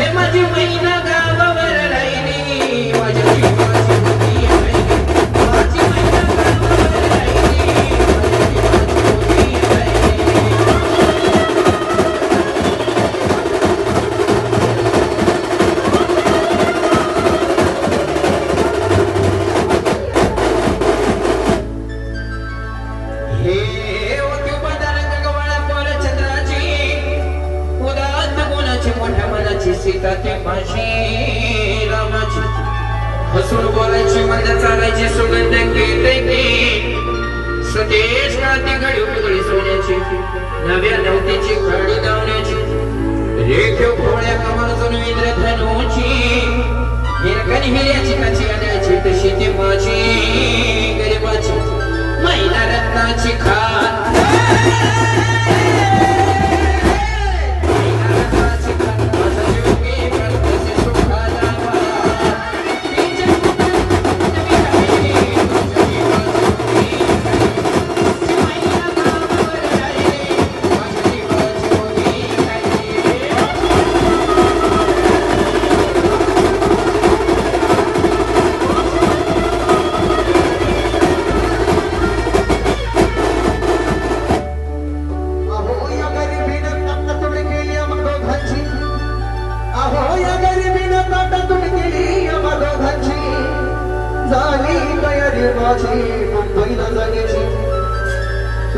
हे माझी मैना गावावर राहिली माझ्या जीवाची होती राहिली माझी मैना गावावर राहिली माझ्या सीता ते माझी रामाची हसून बोलायची मजा चालायची सुगंध केले की स्वदेश काती घडी उघडी सोन्याची नव्या नवतीची खडी लावण्याची रेखीव भोळ्या कमरजून इंद्रधनुची हिरकणी हिऱ्याची काची आणायची तशी ती माझी गरिबाची मैना रत्नाची खान मुंबईला जाण्याची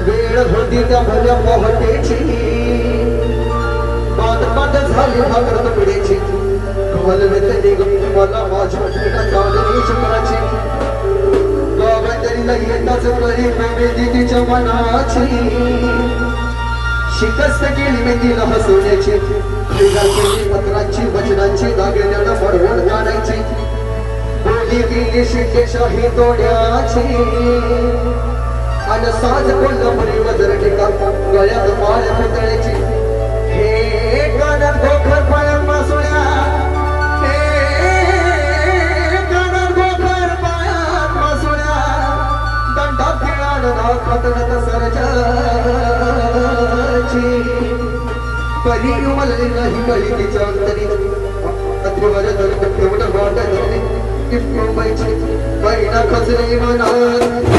वेळ होती त्या भल्या पहाटेची बांध झाली भाकर तुकड्याची मला माझ्या करायची गावातला येताच बरी दिदीच्या मनाची शिकस्त केली मी तिला हसवण्याची पत्रांची वचनांची दागिन्याला बडवड काढायची बोली गेली शिकेशाही तोड्याची आणि साज कोल्हापुरी वजर टिका गळ्यात माळ पुतळ्याची हे कानात गोखर पायात मासुळ्या हे कानात गोखर पायात मासुळ्या दंडात खेळान नाखात सरजाची परी उमलली नाही कळी तिच्या अंतरी अत्रिवर दर्द ठेवलं वाटत मुंबईची बैना खचली मनात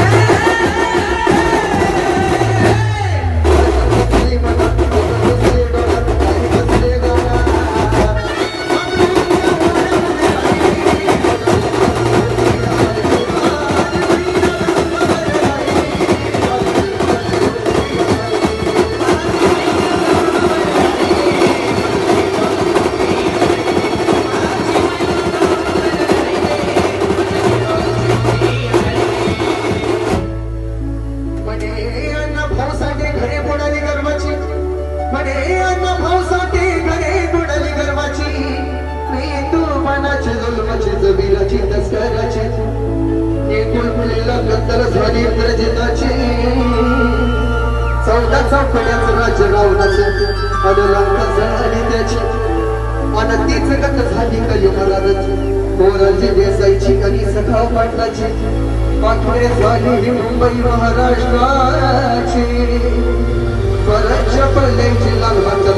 राज्य रावणाचं झाली त्याची अनतीच गत झाली कलियुगाची मोराची देसाईची आणि सखाव पाटलाची पाठवणे झाली ही मुंबई महाराष्ट्राची परच्या पल्ल्याची लालबाग